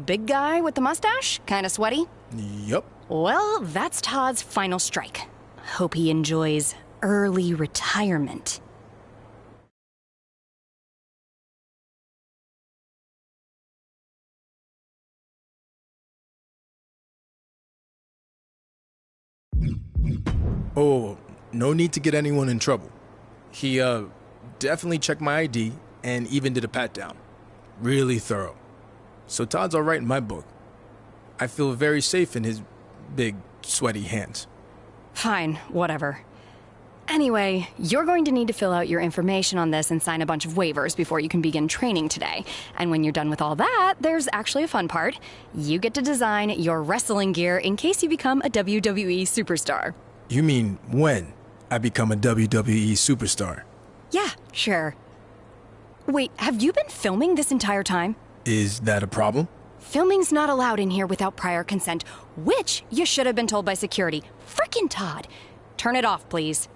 big guy with the mustache? Kinda sweaty? Yup. Well, that's Todd's final strike. Hope he enjoys early retirement. Oh, no need to get anyone in trouble. He, definitely checked my ID and even did a pat down. Really thorough. So Todd's alright in my book. I feel very safe in his big, sweaty hands. Fine, whatever. Anyway, you're going to need to fill out your information on this and sign a bunch of waivers before you can begin training today. And when you're done with all that, there's actually a fun part. You get to design your wrestling gear in case you become a WWE superstar. You mean when I become a WWE superstar? Yeah, sure. Wait, have you been filming this entire time? Is that a problem? Filming's not allowed in here without prior consent, which you should have been told by security. Frickin' Todd. Turn it off, please.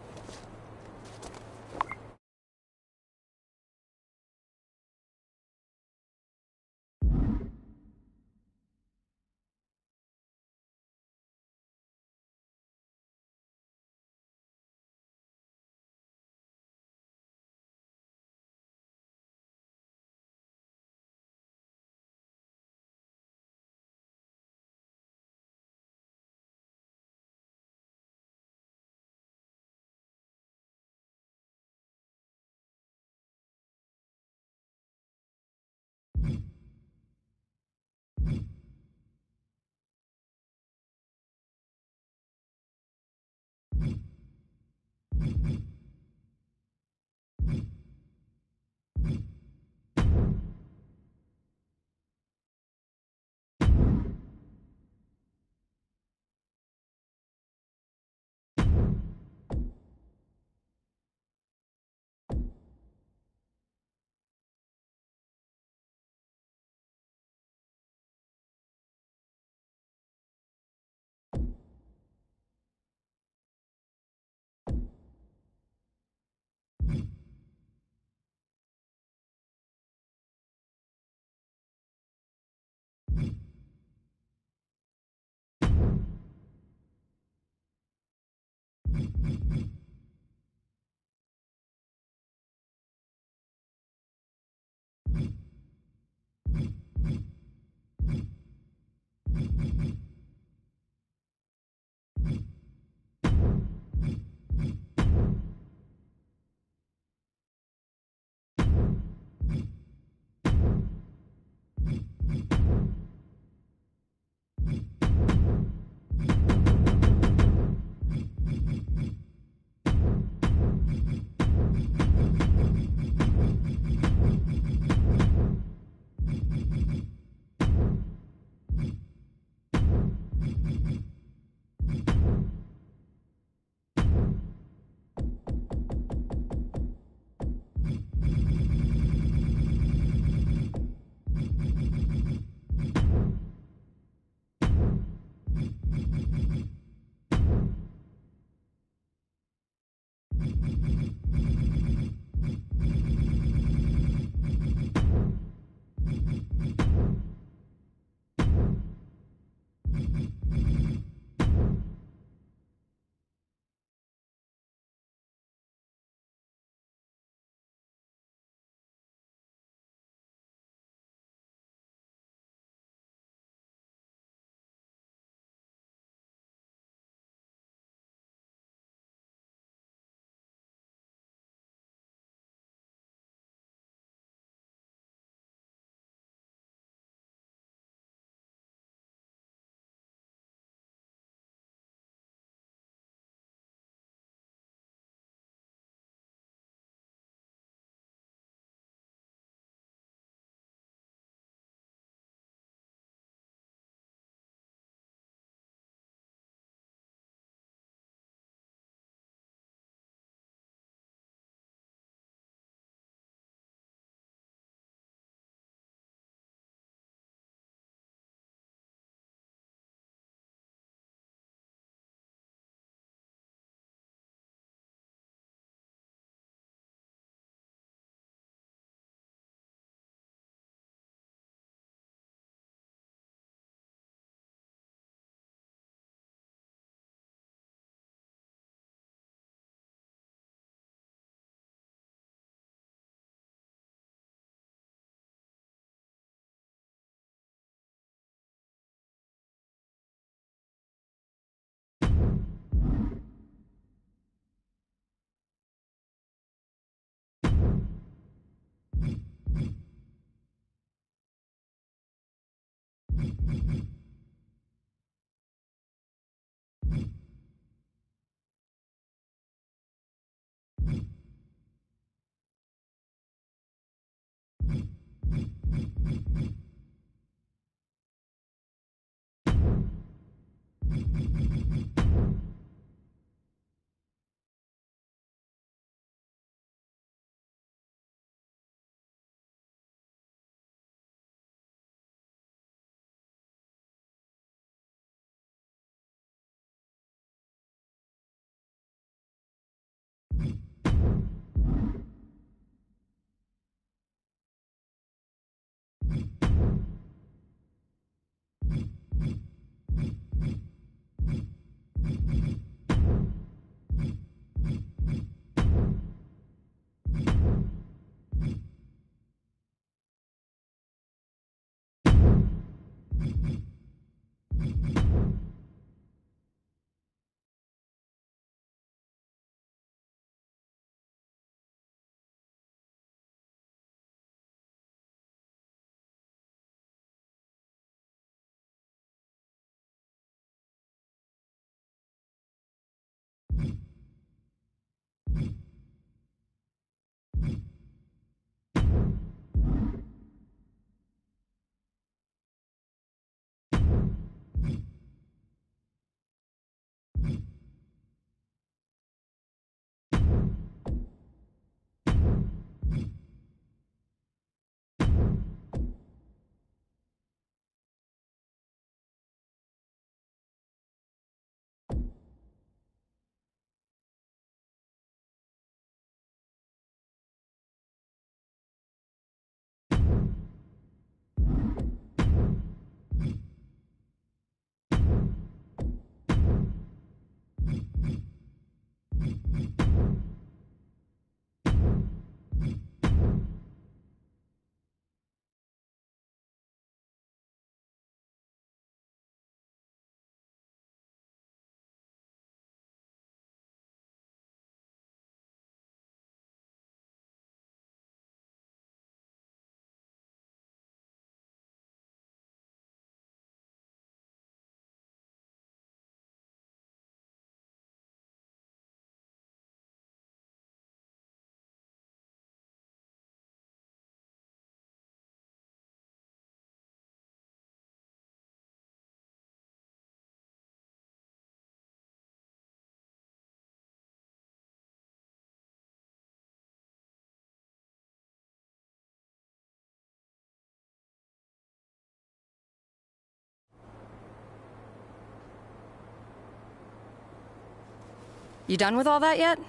You done with all that yet?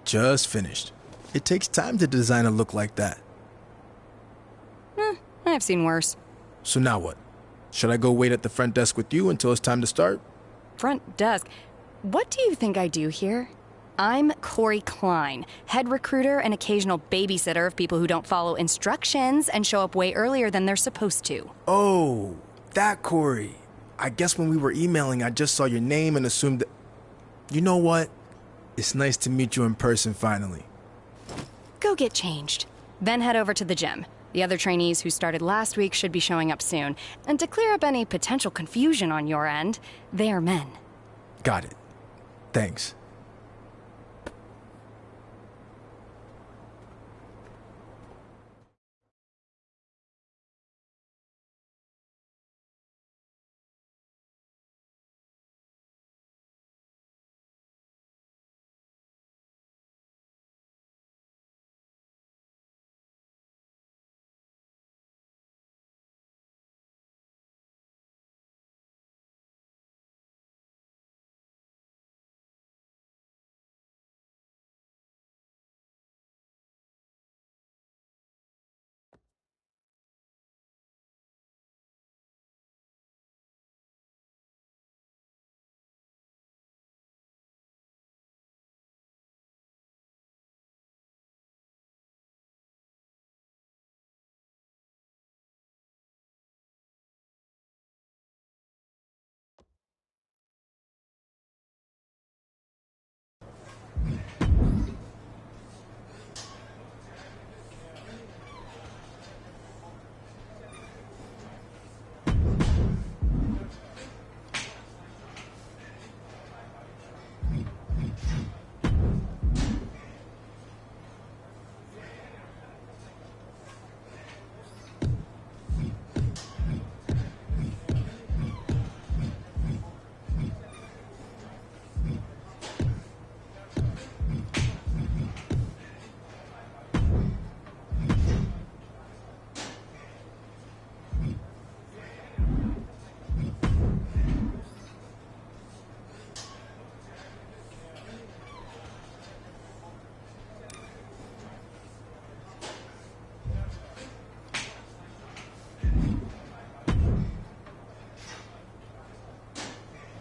Just finished. It takes time to design a look like that. I've seen worse. So now what? Should I go wait at the front desk with you until it's time to start? Front desk? What do you think I do here? I'm Corey Klein, head recruiter and occasional babysitter of people who don't follow instructions and show up way earlier than they're supposed to. Oh, that Corey. I guess when we were emailing, I just saw your name and assumed that... You know what? It's nice to meet you in person finally. Go get changed. Then head over to the gym. The other trainees who started last week should be showing up soon. And to clear up any potential confusion on your end, they are men. Got it. Thanks.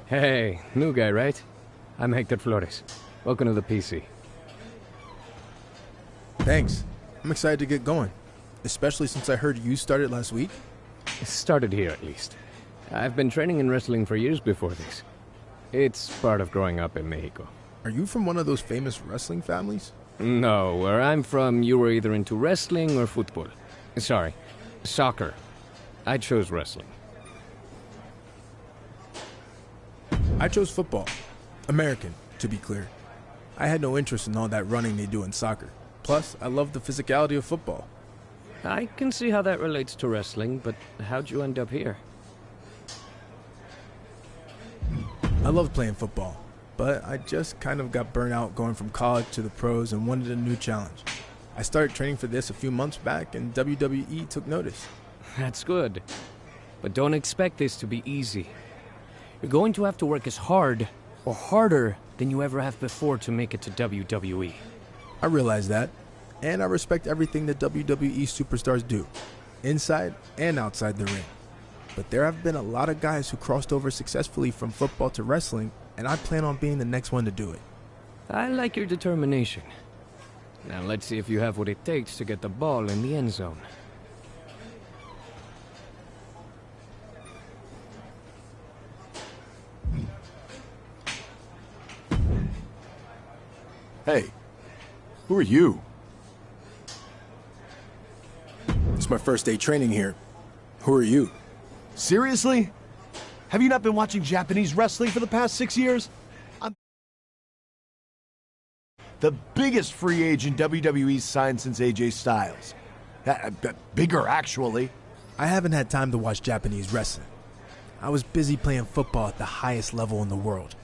Hey, new guy, right? I'm Hector Flores. Welcome to the PC. Thanks. I'm excited to get going. Especially since I heard you started last week. Started here, at least. I've been training in wrestling for years before this. It's part of growing up in Mexico. Are you from one of those famous wrestling families? No, where I'm from, you were either into wrestling or football. Sorry, soccer. I chose wrestling. I chose football. American, to be clear. I had no interest in all that running they do in soccer. Plus, I love the physicality of football. I can see how that relates to wrestling, but how'd you end up here? I love playing football, but I just kind of got burnt out going from college to the pros and wanted a new challenge. I started training for this a few months back, and WWE took notice. That's good. But don't expect this to be easy. You're going to have to work as hard, or harder, than you ever have before to make it to WWE. I realize that, and I respect everything that WWE superstars do, inside and outside the ring. But there have been a lot of guys who crossed over successfully from football to wrestling, and I plan on being the next one to do it. I like your determination. Now let's see if you have what it takes to get the ball in the end zone. Hey, who are you? It's my first day training here. Who are you? Seriously? Have you not been watching Japanese wrestling for the past 6 years? I'm the biggest free agent WWE's signed since AJ Styles. Bigger, actually. I haven't had time to watch Japanese wrestling. I was busy playing football at the highest level in the world.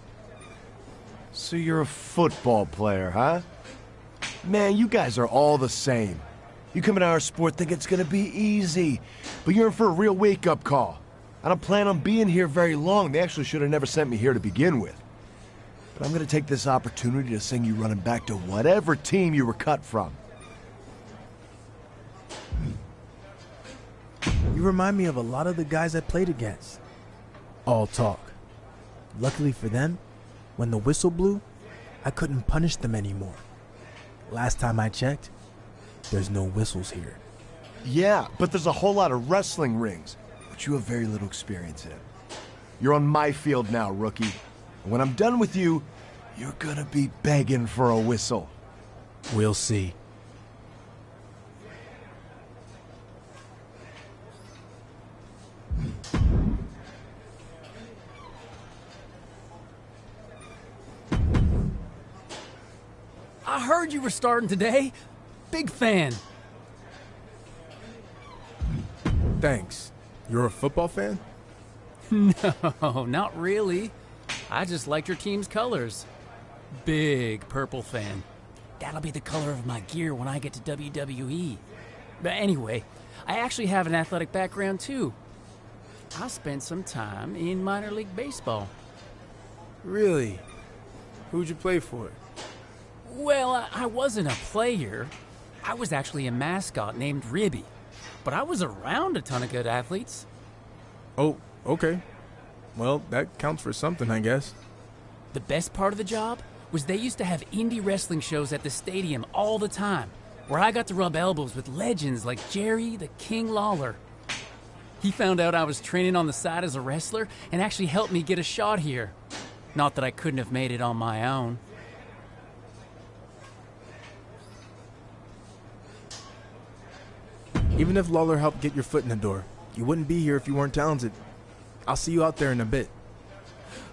So you're a football player, huh? Man, you guys are all the same. You come into our sport thinking it's gonna be easy, but you're in for a real wake-up call. I don't plan on being here very long. They actually should have never sent me here to begin with. but I'm gonna take this opportunity to sing you running back to whatever team you were cut from. You remind me of a lot of the guys I played against. All talk. Luckily for them, when the whistle blew, I couldn't punish them anymore. Last time I checked, there's no whistles here. Yeah, but there's a whole lot of wrestling rings, which you have very little experience in. You're on my field now, rookie. And when I'm done with you, you're gonna be begging for a whistle. We'll see. I heard you were starting today. Big fan. Thanks. You're a football fan? No, not really. I just liked your team's colors. Big purple fan. That'll be the color of my gear when I get to WWE. But anyway, I actually have an athletic background too. I spent some time in minor league baseball. Really? Who'd you play for? Well, I wasn't a player. I was actually a mascot named Ribby. But I was around a ton of good athletes. Oh, okay. Well, that counts for something, I guess. The best part of the job was they used to have indie wrestling shows at the stadium all the time, where I got to rub elbows with legends like Jerry the King Lawler. He found out I was training on the side as a wrestler and actually helped me get a shot here. Not that I couldn't have made it on my own. Even if Lawler helped get your foot in the door, you wouldn't be here if you weren't talented. I'll see you out there in a bit.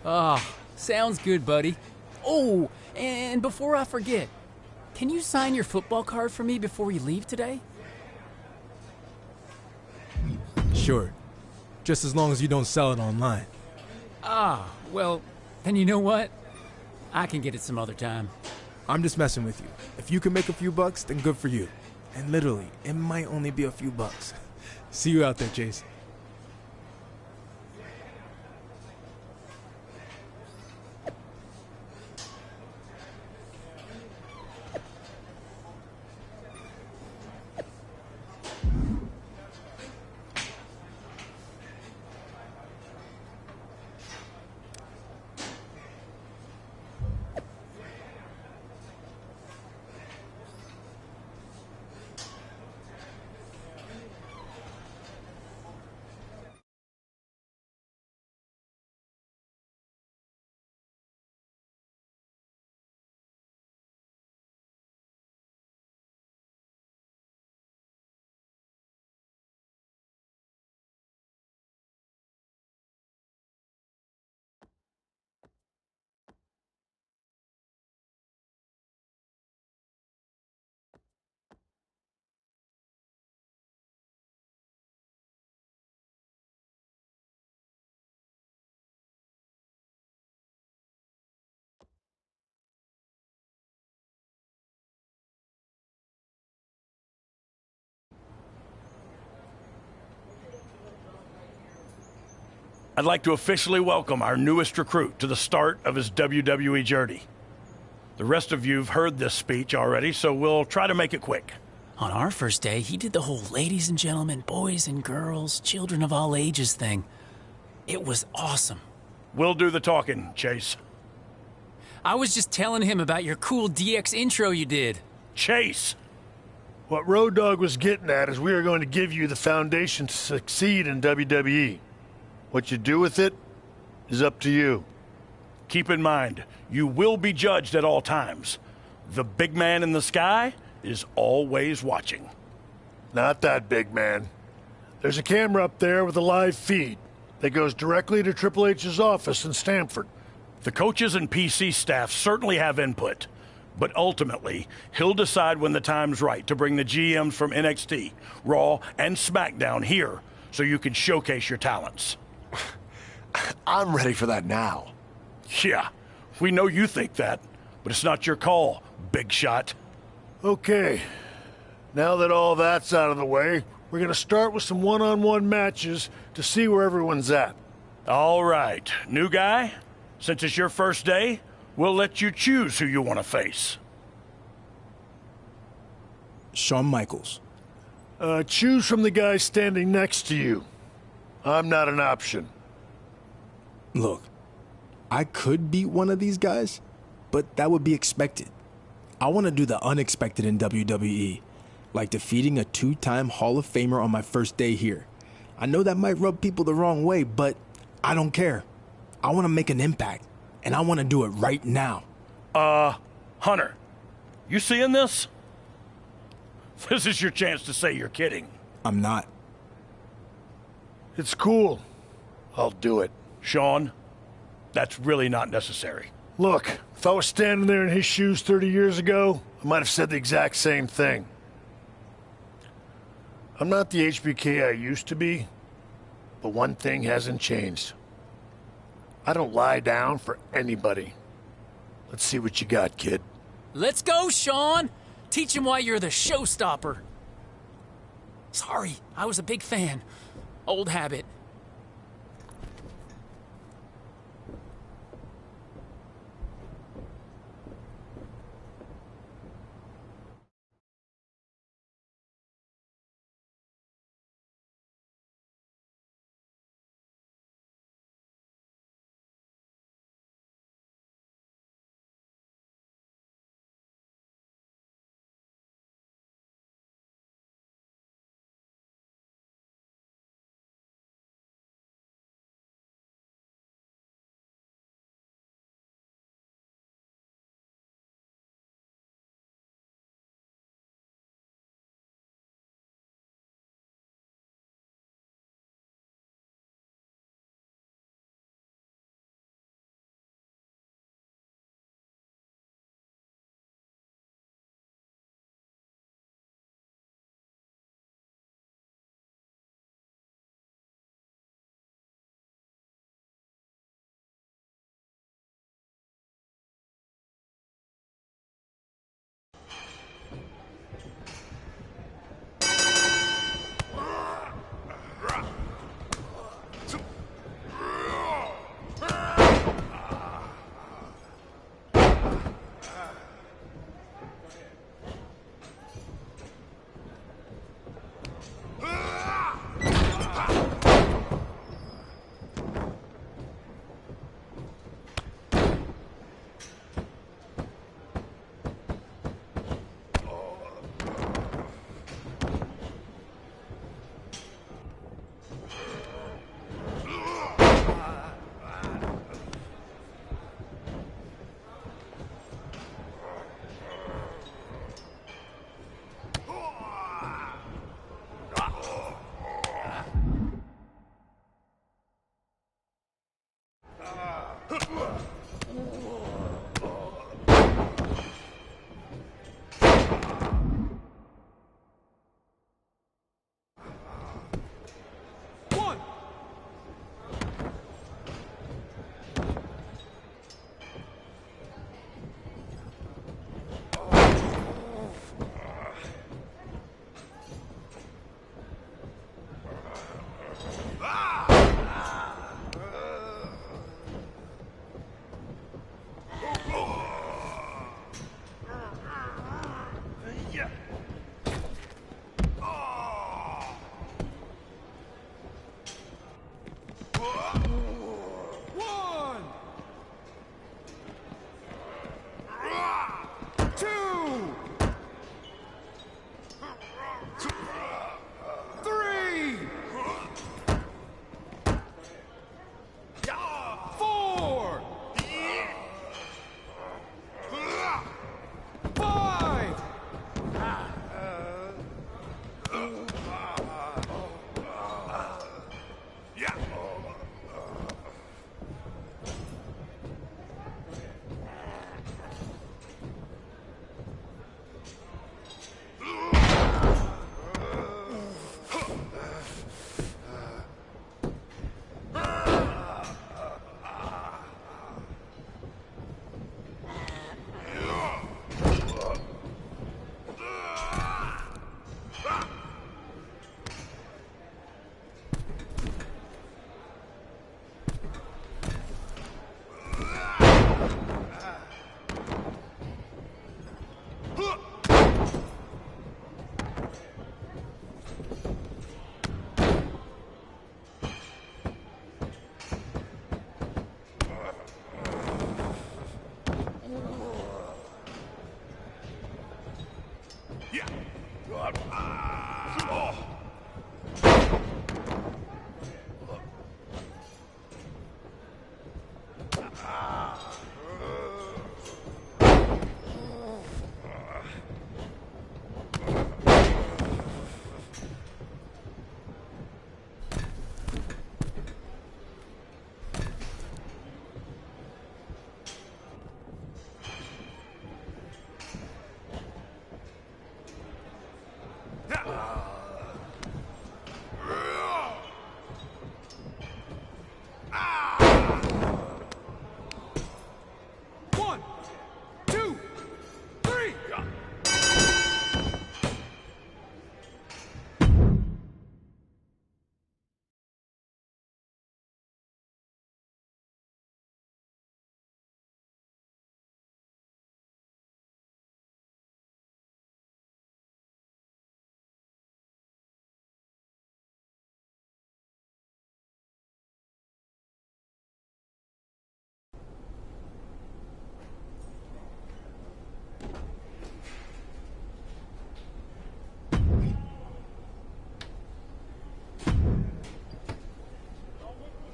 Ah, sounds good, buddy. Oh, and before I forget, can you sign your football card for me before you leave today? Sure. Just as long as you don't sell it online. Ah, well, then you know what? I can get it some other time. I'm just messing with you. If you can make a few bucks, then good for you. And literally, it might only be a few bucks. See you out there, Chase. I'd like to officially welcome our newest recruit to the start of his WWE journey. The rest of you've heard this speech already, so we'll try to make it quick. On our first day, he did the whole ladies and gentlemen, boys and girls, children of all ages thing. It was awesome. We'll do the talking, Chase. I was just telling him about your cool DX intro you did. Chase! What Road Dogg was getting at is we are going to give you the foundation to succeed in WWE. What you do with it is up to you. Keep in mind, you will be judged at all times. The big man in the sky is always watching. Not that big man. There's a camera up there with a live feed that goes directly to Triple H's office in Stamford. The coaches and PC staff certainly have input, but ultimately, he'll decide when the time's right to bring the GMs from NXT, Raw, and SmackDown here so you can showcase your talents. I'm ready for that now. Yeah, we know you think that, but it's not your call, big shot. Okay, now that all that's out of the way, we're going to start with some one-on-one matches to see where everyone's at. All right, new guy, since it's your first day, We'll let you choose who you want to face. Shawn Michaels. Choose from the guy standing next to you. I'm not an option. Look, I could beat one of these guys, but that would be expected. I want to do the unexpected in WWE, like defeating a 2-time Hall of Famer on my first day here. I know that might rub people the wrong way, but I don't care. I want to make an impact, and I want to do it right now. Hunter, you seeing this? This is your chance to say you're kidding. I'm not. It's cool. I'll do it. Shawn, that's really not necessary. Look, if I was standing there in his shoes 30 years ago, I might have said the exact same thing. I'm not the HBK I used to be, but one thing hasn't changed. I don't lie down for anybody. Let's see what you got, kid. Let's go, Shawn! Teach him why you're the showstopper. Sorry, I was a big fan. Old habit.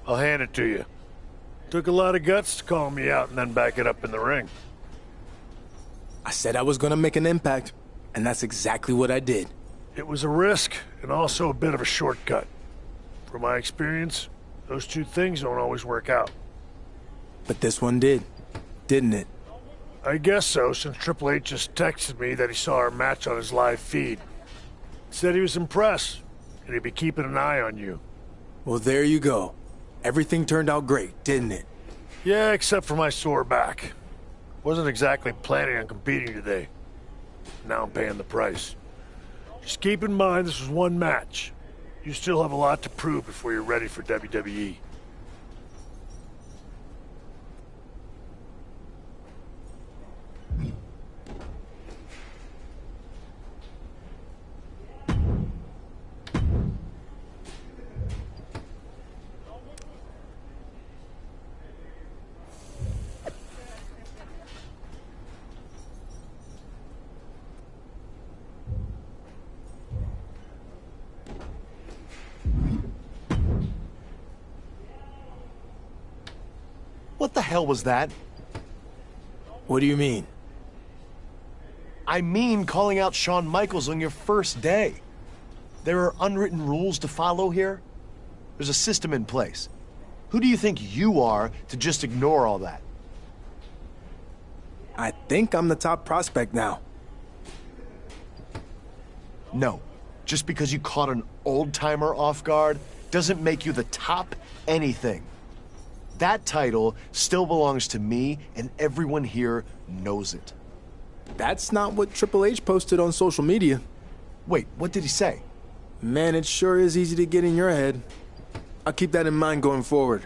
I'll hand it to you. Took a lot of guts to call me out and then back it up in the ring. I said I was gonna make an impact, and that's exactly what I did. It was a risk and also a bit of a shortcut. From my experience, those two things don't always work out. But this one did, didn't it? I guess so, since Triple H just texted me that he saw our match on his live feed. Said he was impressed, and he'd be keeping an eye on you. Well, there you go. Everything turned out great, didn't it? Yeah, except for my sore back. Wasn't exactly planning on competing today. Now I'm paying the price. Just keep in mind this was one match. You still have a lot to prove before you're ready for WWE. What the hell was that? What do you mean? I mean calling out Shawn Michaels on your first day. There are unwritten rules to follow here. There's a system in place. Who do you think you are to just ignore all that? I think I'm the top prospect now. No. Just because you caught an old-timer off guard doesn't make you the top anything. That title still belongs to me, and everyone here knows it. That's not what Triple H posted on social media. Wait, what did he say? Man, it sure is easy to get in your head. I'll keep that in mind going forward.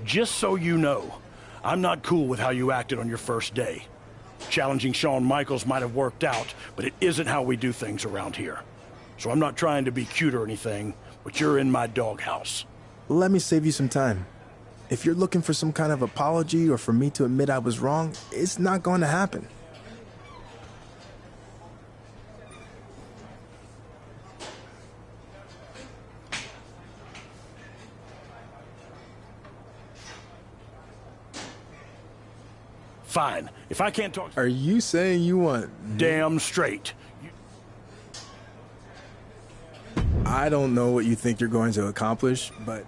Just so you know, I'm not cool with how you acted on your first day. Challenging Shawn Michaels might have worked out, but it isn't how we do things around here. So I'm not trying to be cute or anything, but you're in my doghouse. Let me save you some time. If you're looking for some kind of apology or for me to admit I was wrong, it's not going to happen. Fine. If I can't talk... Are you saying you want... Damn straight. I don't know what you think you're going to accomplish, but...